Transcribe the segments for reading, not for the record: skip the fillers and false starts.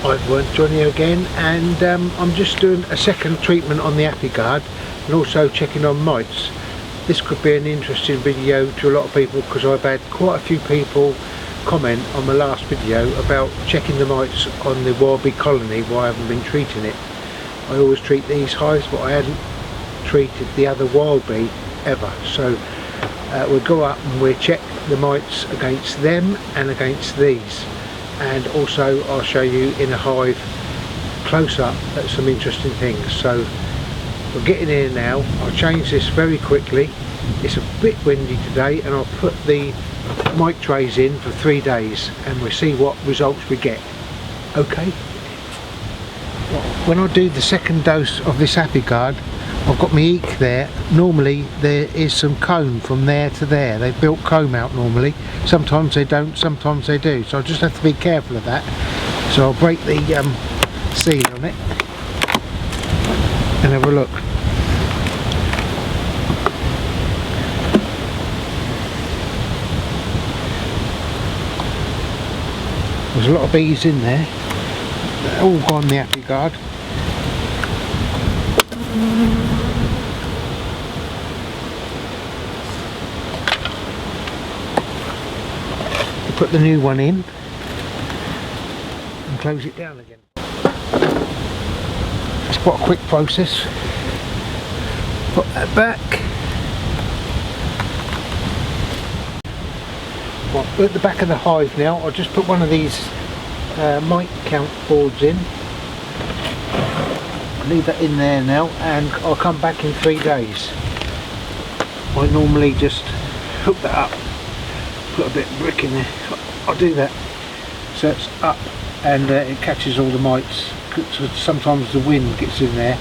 Hi everyone, John here again, and I'm just doing a second treatment on the Api-garud and also checking on mites. This could be an interesting video to a lot of people because I've had quite a few people comment on my last video about checking the mites on the wild bee colony, why I haven't been treating it. I always treat these hives, but I hadn't treated the other wild bee ever. So we'll go up and we'll check the mites against them and against these. And also I'll show you in a hive close up at some interesting things. So we're getting here now. I'll change this very quickly. It's a bit windy today and I'll put the mite trays in for 3 days and we'll see what results we get. Okay? When I do the second dose of this Api-garud, I've got my eek there. Normally there is some comb from there to there. They've built comb out normally. Sometimes they don't, sometimes they do. So I just have to be careful of that. So I'll break the seal on it and have a look. There's a lot of bees in there. They're all gone the Api-garud. Put the new one in and close it down again. It's quite a quick process. Put that back. Well, at the back of the hive now, I'll just put one of these mite count boards in. Leave that in there now and I'll come back in 3 days. I normally just hook that up, put a bit of brick in there. I'll do that so it's up and it catches all the mites. Sometimes the wind gets in there.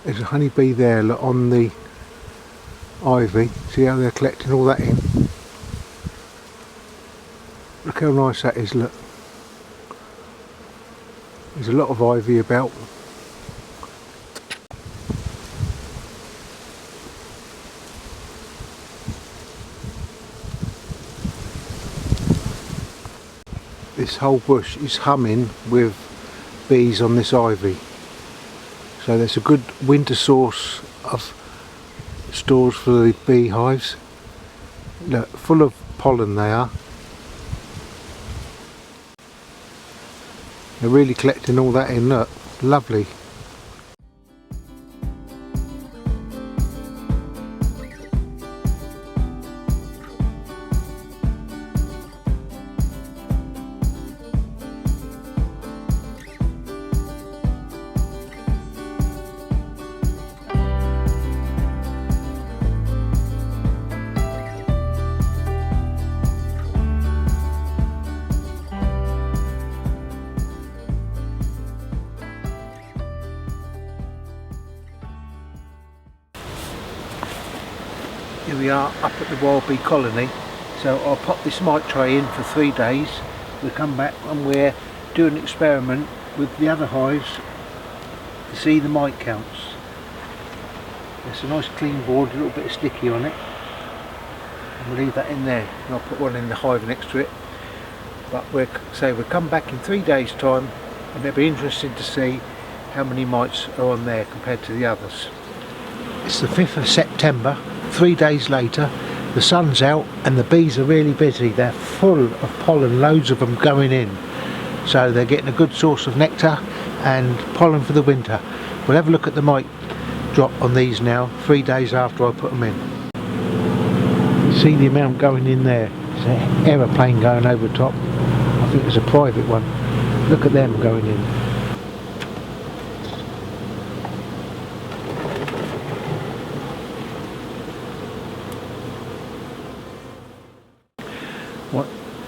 There's a honeybee there, look, on the ivy. See how they're collecting all that in? Look how nice that is, look. There's a lot of ivy about. This whole bush is humming with bees on this ivy. So there's a good winter source of stores for the beehives. Look, full of pollen they are. They're really collecting all that in, look, lovely. Here we are up at the wild bee colony, so I'll pop this mite tray in for 3 days. We'll come back and we're doing an experiment with the other hives to see the mite counts. There's a nice clean board, a little bit of sticky on it, and we'll leave that in there and I'll put one in the hive next to it. But we'll come back in 3 days time and it'll be interesting to see how many mites are on there compared to the others. It's the 5th of September. 3 days later, the sun's out and the bees are really busy. They're full of pollen, loads of them going in. So they're getting a good source of nectar and pollen for the winter. We'll have a look at the mite drop on these now, 3 days after I put them in. See the amount going in there. There's an aeroplane going over the top. I think it's a private one. Look at them going in.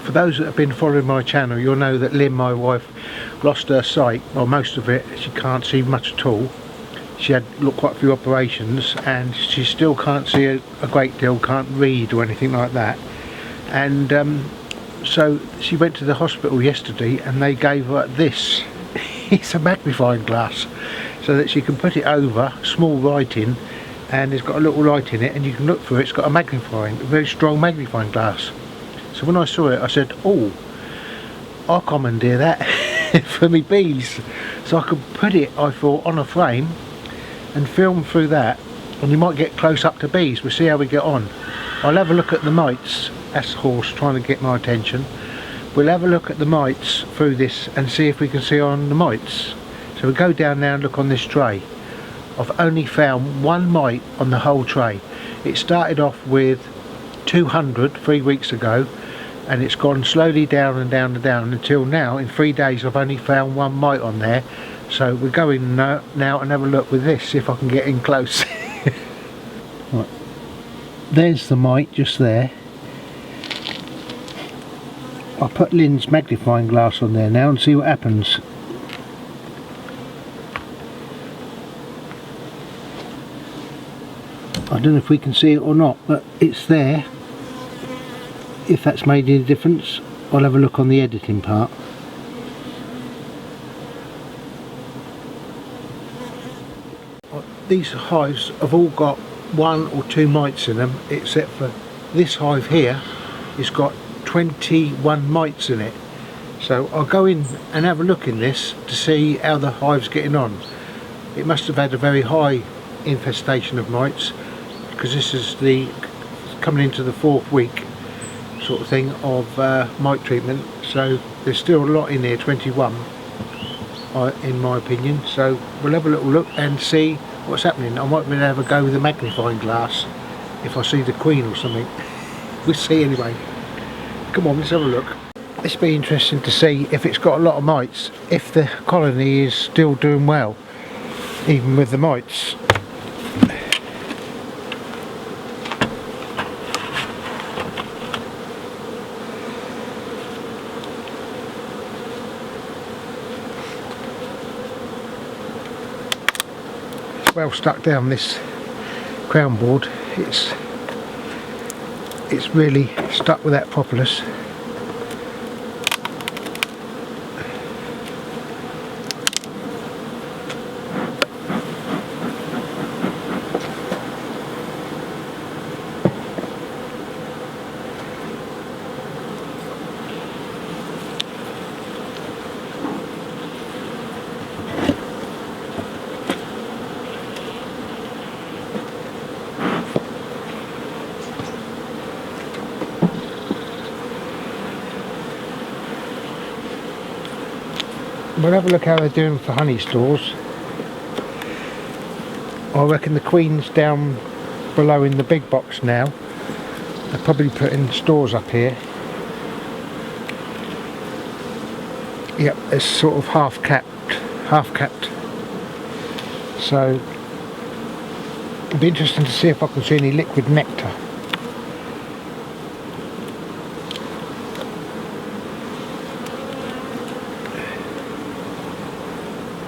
For those that have been following my channel, you'll know that Lynn, my wife, lost her sight, or most of it. She can't see much at all. She had quite a few operations and she still can't see a great deal, can't read or anything like that. And so she went to the hospital yesterday and they gave her this. it's a magnifying glass, so that she can put it over small writing, and it's got a little light in it, and you can look through it. It's got a very strong magnifying glass. So when I saw it, I said, oh, I'll commandeer that for me bees, so I could put it, I thought, on a frame and film through that, and you might get close up to bees. We'll see how we get on. I'll have a look at the mites. That's the horse trying to get my attention. We'll have a look at the mites through this and see if we can see on the mites. So we'll go down now and look on this tray. I've only found one mite on the whole tray. It started off with 200 3 weeks ago, and it's gone slowly down and down and down until now. In 3 days I've only found one mite on there. So we're going now and have a look with this, see if I can get in close. Right. There's the mite just there. I'll put Lynn's magnifying glass on there now and see what happens. I don't know if we can see it or not, but it's there. If that's made any difference, I'll have a look on the editing part. These hives have all got 1 or 2 mites in them, except for this hive here. It's got 21 mites in it. So I'll go in and have a look in this to see how the hive's getting on. It must have had a very high infestation of mites, because this is coming into the 4th week sort of thing of mite treatment. So there's still a lot in there, 21 in my opinion. So we'll have a little look and see what's happening. I might be able to have a go with a magnifying glass if I see the queen or something. We'll see anyway. Come on, let's have a look. This will be interesting to see if it's got a lot of mites, if the colony is still doing well even with the mites. Well stuck down this crown board. It's really stuck with that propolis. We'll have a look how they're doing for honey stores. I reckon the queen's down below in the big box now. They're probably putting stores up here. Yep, it's sort of half capped. So it'll be interesting to see if I can see any liquid nectar.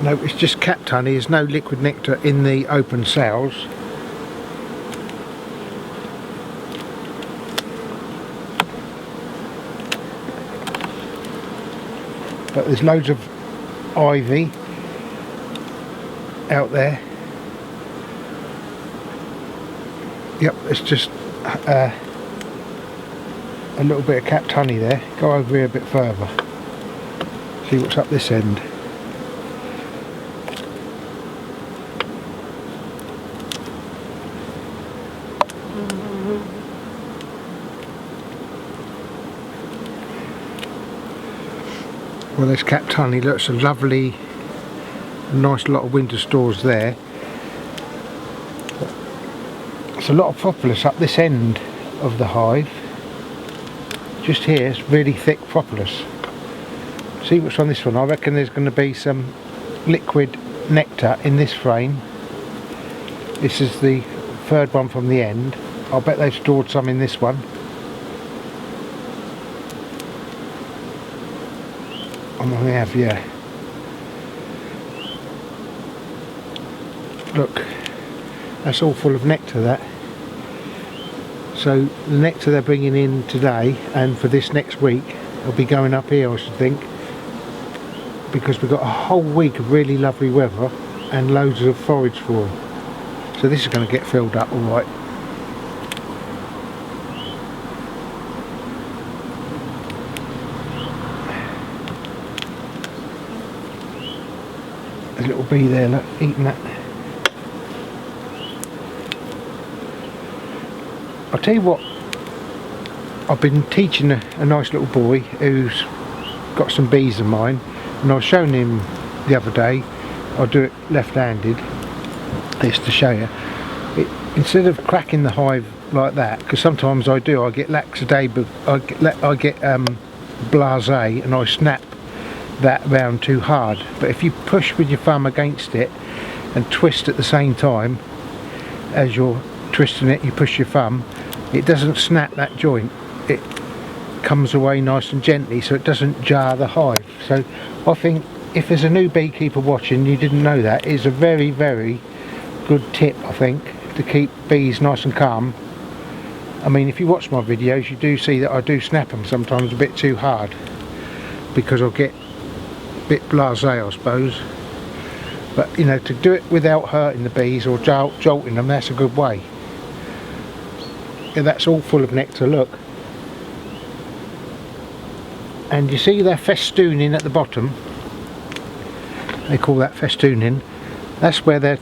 No, it's just capped honey. There's no liquid nectar in the open cells. But there's loads of ivy out there. Yep, it's just a little bit of capped honey there. Go over here a bit further. See what's up this end. Well, there's capped honey. Looks a lovely, nice lot of winter stores there. There's a lot of propolis up this end of the hive. Just here, it's really thick propolis. See what's on this one. I reckon there's going to be some liquid nectar in this frame. This is the 3rd one from the end. I'll bet they've stored some in this one. They have, yeah. Look, that's all full of nectar, that. So the nectar they're bringing in today and for this next week will be going up here, I should think. because we've got a whole week of really lovely weather and loads of forage for them. So this is going to get filled up all right. There's a little bee there, look, eating that. I'll tell you what, I've been teaching a nice little boy who's got some bees of mine, and I was showing him the other day. I'll do it left-handed, this to show you. Instead of cracking the hive like that, because sometimes I do, I get lackadaisical, I get blasé, and I snap that round too hard. But if you push with your thumb against it and twist at the same time as you're twisting it, you push your thumb, it doesn't snap that joint. It comes away nice and gently, so it doesn't jar the hive. So I think if there's a new beekeeper watching, you didn't know that, it's a very, very good tip, I think, to keep bees nice and calm. I mean, if you watch my videos, you do see that I do snap them sometimes a bit too hard, because I'll get a bit blasé, I suppose. But you know, to do it without hurting the bees or jolting them, that's a good way. Yeah, that's all full of nectar, look. And you see their festooning at the bottom, they call that festooning. That's where they're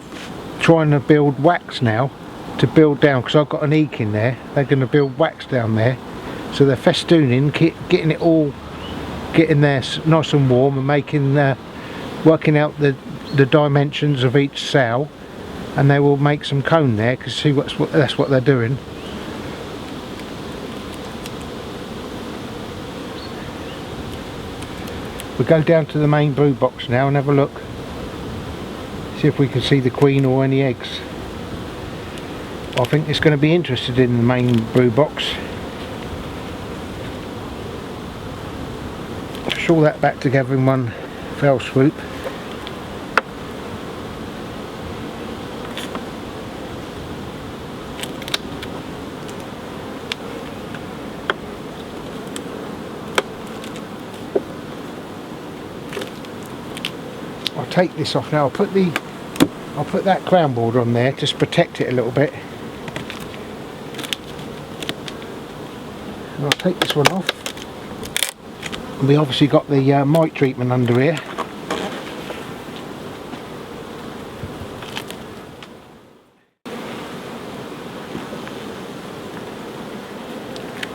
trying to build wax now, to build down, because I've got an eek in there. They're going to build wax down there, so they're festooning, getting it all, getting there nice and warm, and making working out the dimensions of each cell, and they will make some cone there, because see that's what they're doing. We'll go down to the main brood box now and have a look, see if we can see the queen or any eggs. I think it's going to be interested in the main brood box. Push all that back together in one fell swoop. I'll take this off now. I'll put that crown board on there just to protect it a little bit. And I'll take this one off. And we obviously got the mite treatment under here.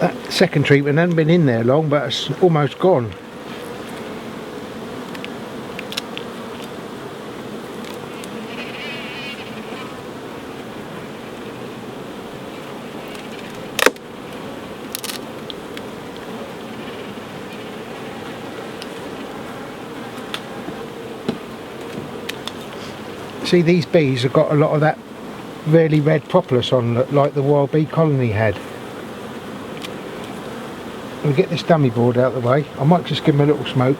That second treatment hasn't been in there long, but it's almost gone. See, these bees have got a lot of that really red propolis on, like the wild bee colony had. We'll get this dummy board out of the way. I might just give them a little smoke.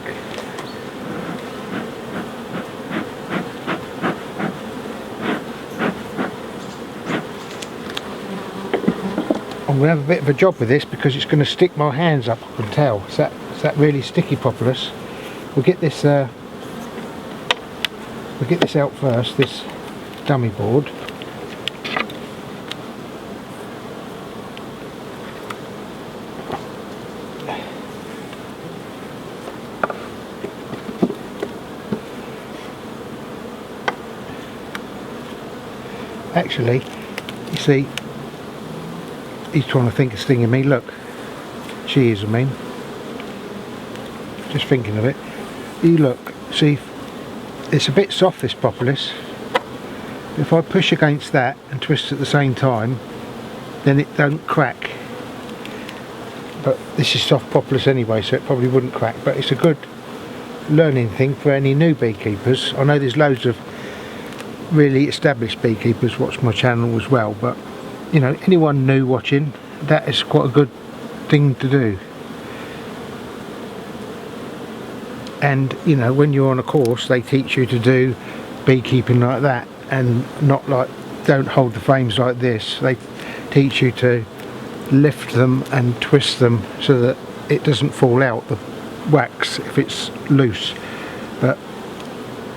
I'm going to have a bit of a job with this because it's going to stick my hands up, I can tell. It's that really sticky propolis. We'll get this out first, this dummy board. Actually, you see, he's trying to think of stinging me. Look, she is, I mean. Just thinking of it. You look, see, it's a bit soft, this propolis. If I push against that and twist at the same time, then it don't crack. But this is soft propolis anyway, so it probably wouldn't crack. But it's a good learning thing for any new beekeepers. I know there's loads of really established beekeepers watch my channel as well, but you know, anyone new watching, that is quite a good thing to do. And you know, when you're on a course, they teach you to do beekeeping like that, and not like, don't hold the frames like this. They teach you to lift them and twist them so that it doesn't fall out, the wax, if it's loose. But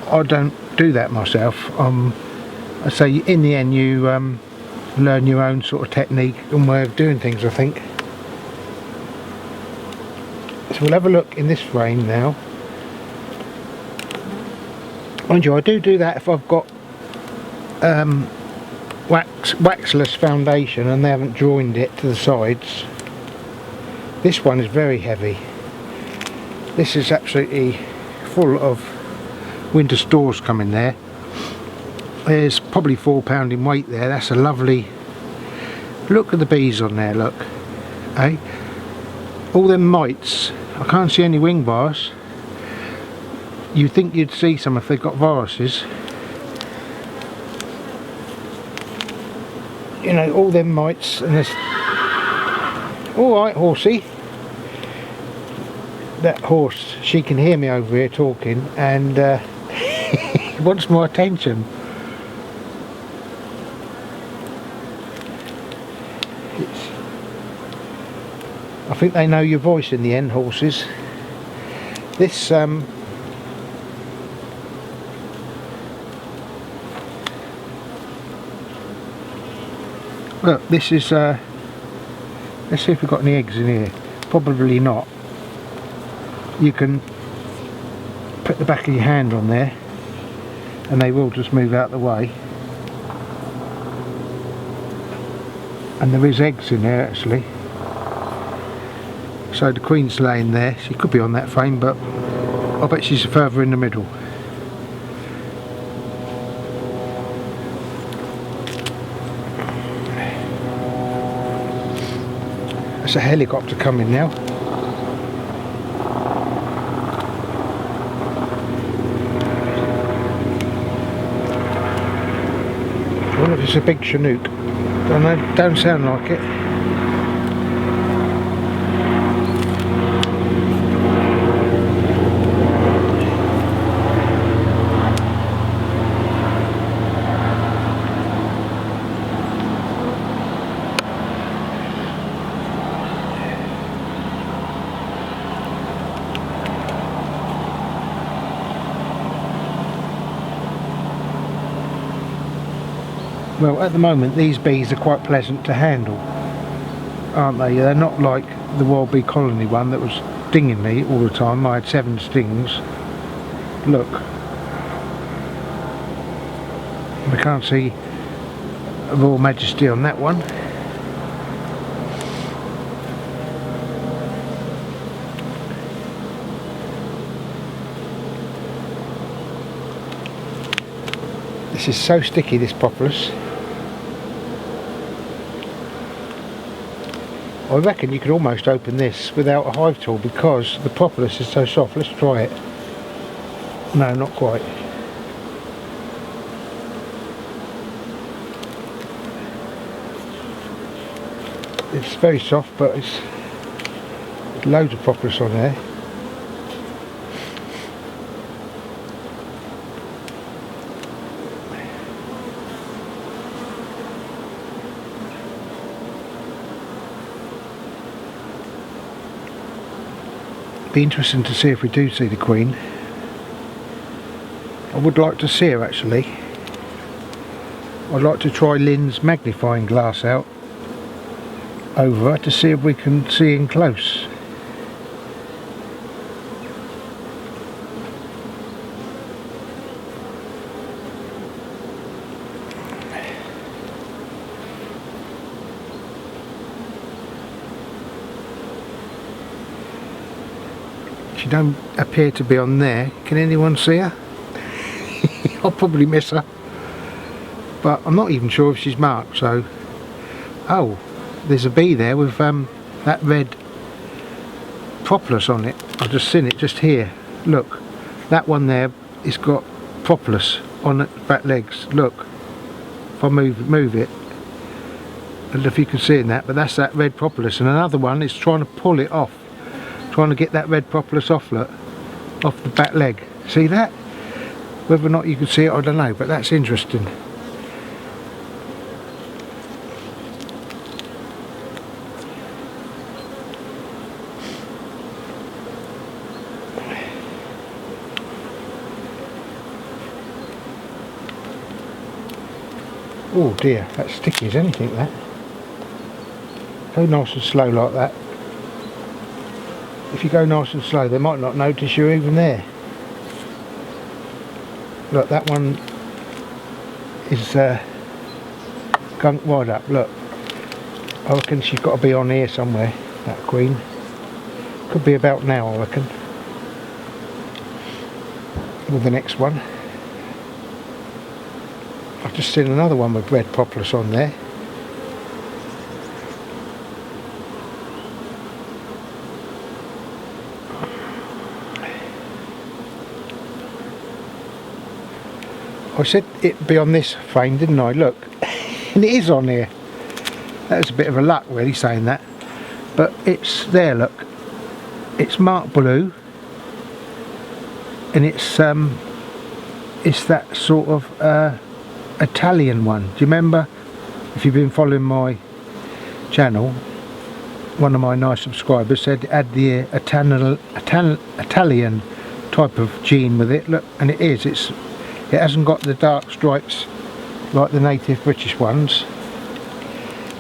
I don't do that myself. I say in the end you learn your own sort of technique and way of doing things, I think. So we'll have a look in this frame now. Mind you, I do that if I've got waxless foundation and they haven't joined it to the sides. This one is very heavy. This is absolutely full of winter stores coming there. There's probably £4 in weight there. That's a lovely look at the bees on there, look. Eh? All them mites. I can't see any wing bars. You'd think you'd see some if they've got viruses. You know, all them mites, and there's... Alright, horsey. That horse, she can hear me over here talking, and wants more attention. I think they know your voice in the end, horses. This look, this is let's see if we've got any eggs in here. Probably not. You can put the back of your hand on there and they will just move out the way. And there is eggs in there actually. So the queen's laying there. She could be on that frame, but I bet she's further in the middle. There's a helicopter coming now. I wonder if it's a big Chinook. Don't know, don't sound like it. Well, at the moment these bees are quite pleasant to handle, aren't they? They're not like the wild bee colony one that was stinging me all the time. I had 7 stings. Look. We can't see Royal Majesty on that one. This is so sticky, this propolis. I reckon you could almost open this without a hive tool because the propolis is so soft. Let's try it. No, not quite. It's very soft, but it's loads of propolis on there. Be interesting to see if we do see the queen. I would like to see her actually. I'd like to try Lynn's magnifying glass out over her to see if we can see in close. She don't appear to be on there. Can anyone see her? I'll probably miss her, but I'm not even sure if she's marked. So, oh, there's a bee there with that red propolis on it. I've just seen it just here. Look, that one there has got propolis on its back legs. Look, if I move it, I don't know if you can see in that, but that's that red propolis. And another one is trying to pull it off, trying to get that red propolis off, look, off the back leg. See that? Whether or not you can see it, I don't know, but that's interesting. Oh dear, that's sticky as anything, that. Go nice and slow like that. If you go nice and slow, they might not notice you're even there. Look, that one is gunked wide up. Look, I reckon she's got to be on here somewhere, that queen. Could be about now, I reckon. With the next one. I've just seen another one with red propolis on there. I said it'd be on this frame, didn't I? Look, and it is on here. That was a bit of a luck, really, saying that. But it's there, look. It's marked blue, and it's that sort of Italian one. Do you remember? If you've been following my channel, one of my nice subscribers said it had the Italian type of gene with it. Look, and it is. It hasn't got the dark stripes like the native British ones.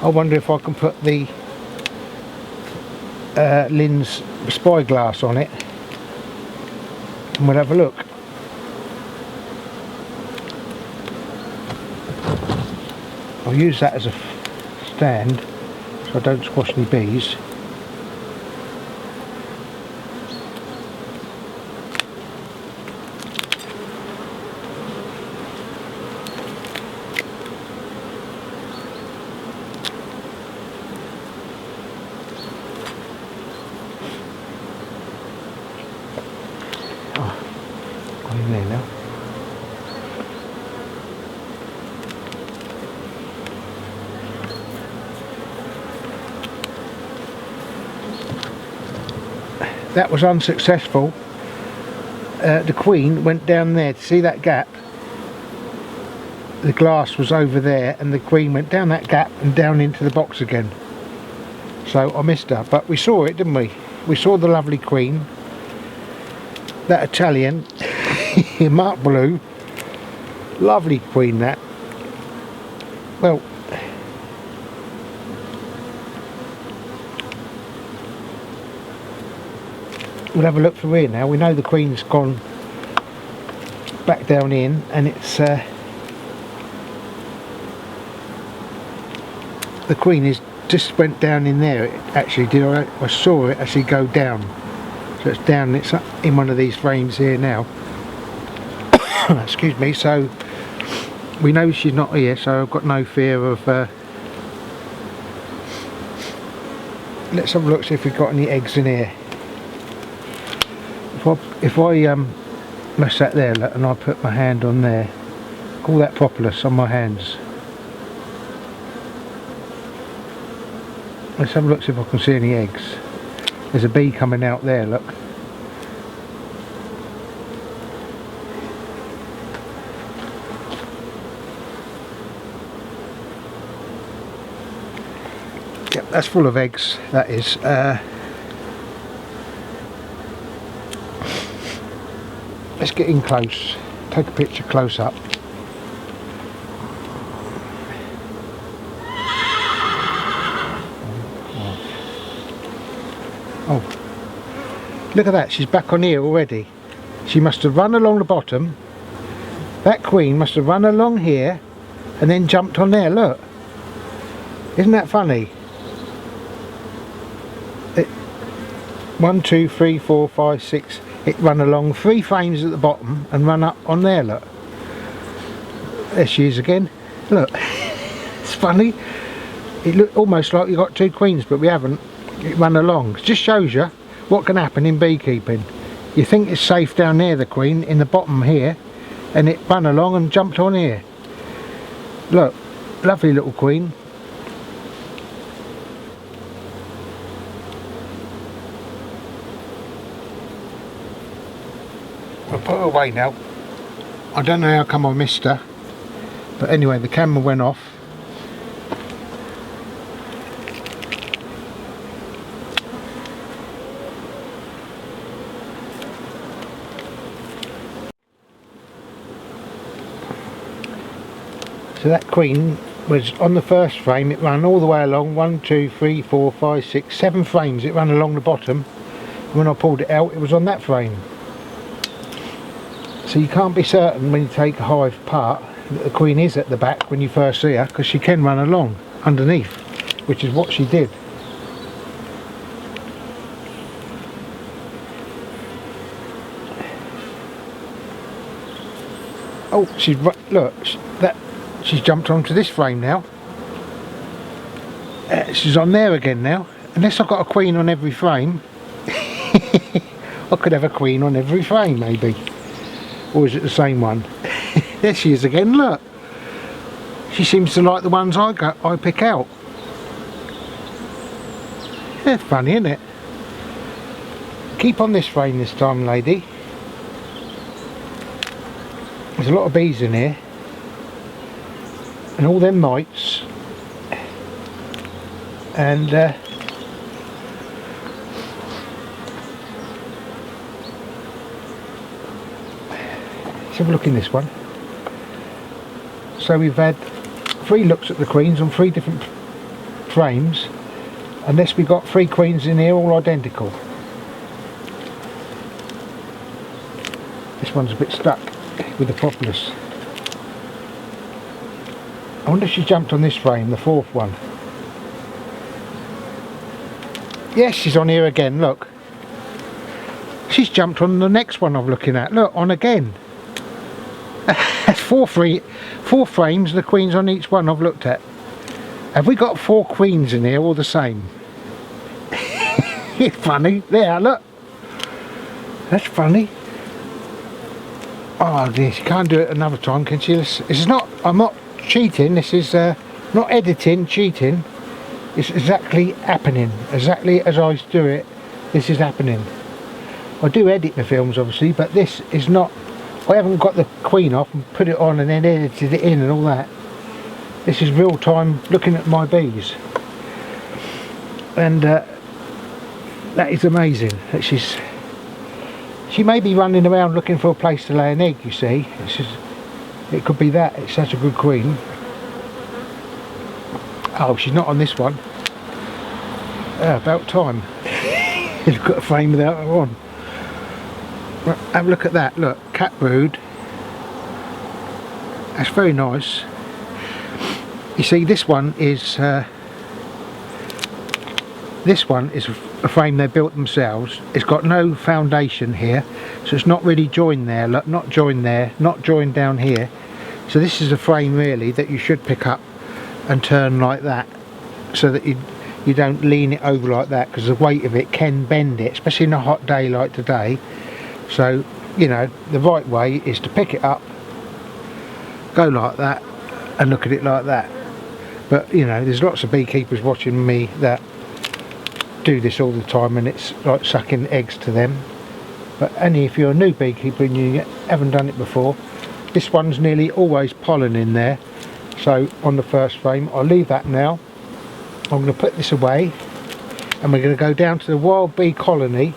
I wonder if I can put the Lynn's spyglass on it and we'll have a look. I'll use that as a stand so I don't squash any bees. In there now. That was unsuccessful. The queen went down there to see that gap. The glass was over there and the queen went down that gap and down into the box again. So I missed her, but we saw it, didn't we? We saw the lovely queen, that Italian marked blue, lovely queen that. Well, we'll have a look through here now. We know the queen's gone back down in, and it's the queen is just went down in there. It actually did. I saw it actually go down. So it's down. It's up in one of these frames here now. Excuse me. So we know she's not here, so I've got no fear of let's have a look, see if we've got any eggs in here. If I mess that there and I put my hand on there, all that propolis on my hands. Let's have a look, see if I can see any eggs. There's a bee coming out there, look. Yep, that's full of eggs, that is. Let's get in close, take a picture close up. Oh, look at that, she's back on here already. She must have run along the bottom. That queen must have run along here and then jumped on there, look. Isn't that funny? 1, 2, 3, 4, 5, 6. It run along 3 frames at the bottom and run up on there, look. There she is again. Look. It's funny. It looked almost like you got 2 queens, but we haven't. It run along. It just shows you what can happen in beekeeping. You think it's safe down there, the queen, in the bottom here, and it ran along and jumped on here. Look, lovely little queen. I'll put her away now. I don't know how come I missed her, but anyway, the camera went off. So that queen was on the first frame. It ran all the way along, 1, 2, 3, 4, 5, 6, 7 frames. It ran along the bottom. And when I pulled it out, it was on that frame. So you can't be certain when you take a hive apart that the queen is at the back when you first see her, because she can run along underneath, which is what she did. Oh, she's jumped onto this frame now. She's on there again now. Unless I've got a queen on every frame. I could have a queen on every frame maybe. Or is it the same one? There she is again, look. She seems to like the ones I pick out. Yeah, funny, isn't it? Keep on this frame this time, lady. There's a lot of bees in here. And all them mites. And let's have a look in this one. So we've had 3 looks at the queens on 3 different frames, unless we've got 3 queens in here all identical. This one's a bit stuck with the populace. I wonder if she jumped on this frame, the 4th one. Yes, she's on here again, look. She's jumped on the next one I'm looking at, look, on again. That's 4 frames, the queens on each one I've looked at. Have we got 4 queens in here all the same? It's funny, there, look. That's funny. Oh dear, she can't do it another time, can she? This is not, I'm not cheating, this is not editing, cheating. It's exactly happening, exactly as I do it, this is happening. I do edit the films obviously, but this is not, I haven't got the queen off and put it on and then edited it in and all that. This is real time looking at my bees. And that is amazing. That she may be running around looking for a place to lay an egg, you see. It could be that, it's such a good queen. Oh, she's not on this one. About time. You've got a frame without her on. Right, have a look at that, look, cat brood. That's very nice. You see, this one is a frame they built themselves. It's got no foundation here, so it's not really joined there, look, not joined there, not joined down here. So this is a frame really that you should pick up and turn like that, so that you don't lean it over like that, because the weight of it can bend it, especially in a hot day like today. So, you know, the right way is to pick it up, go like that, and look at it like that. But, you know, there's lots of beekeepers watching me that do this all the time, and it's like sucking eggs to them. But only if you're a new beekeeper and you haven't done it before. This one's nearly always pollen in there. So, on the first frame, I'll leave that now. I'm going to put this away, and we're going to go down to the wild bee colony,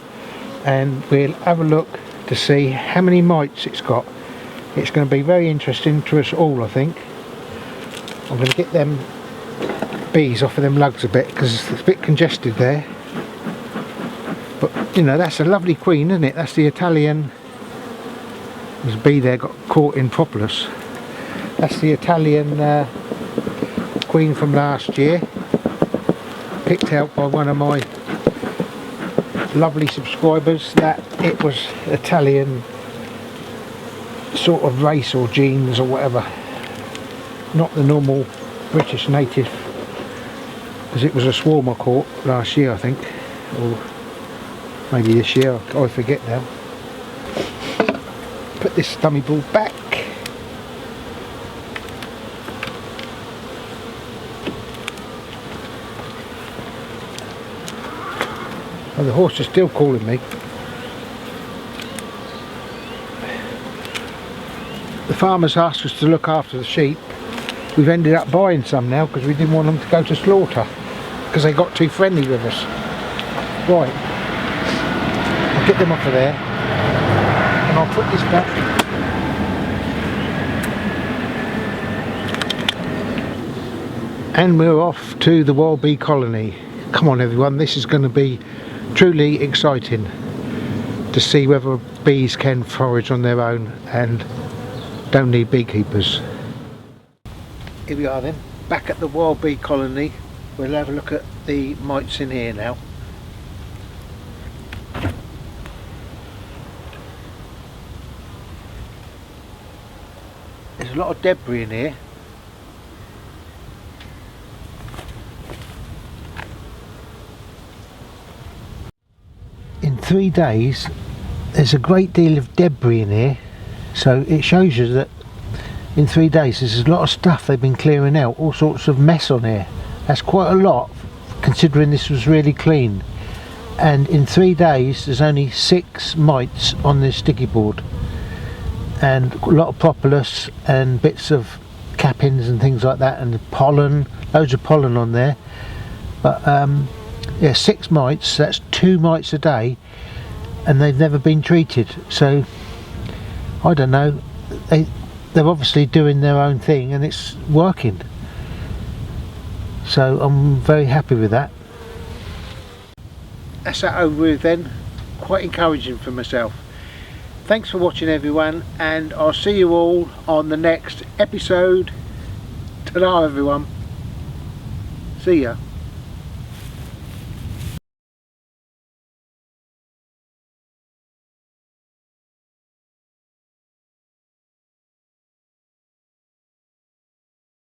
and we'll have a look to see how many mites it's got. It's going to be very interesting to us all, I think. I'm going to get them bees off of them lugs a bit, because it's a bit congested there. But you know, that's a lovely queen, isn't it? That's the Italian. There's a bee there got caught in propolis. That's the Italian queen from last year, picked out by one of my lovely subscribers that it was Italian sort of race or genes or whatever, not the normal British native, because it was a swarm I caught last year, I think, or maybe this year, I forget now. Put this dummy ball back. Oh, the horse is still calling me. The farmers asked us to look after the sheep. We've ended up buying some now because we didn't want them to go to slaughter, because they got too friendly with us. Right, I'll get them off of there, and I'll put this back. And we're off to the wild bee colony. Come on everyone, this is going to be truly exciting to see whether bees can forage on their own and don't need beekeepers. Here we are then, back at the wild bee colony. We'll have a look at the mites in here now. There's a lot of debris in here. In 3 days there's a great deal of debris in here, so it shows you that in 3 days there's a lot of stuff they've been clearing out, all sorts of mess on here. That's quite a lot considering this was really clean, and in 3 days there's only 6 mites on this sticky board, and a lot of propolis and bits of cappings and things like that, and pollen, loads of pollen on there. But yeah, 6 mites, that's 2 mites a day, and they've never been treated. So I don't know, they're obviously doing their own thing and it's working, so I'm very happy with that. That's that over with then. Quite encouraging for myself. Thanks for watching everyone, and I'll see you all on the next episode. Ta-da everyone, see ya.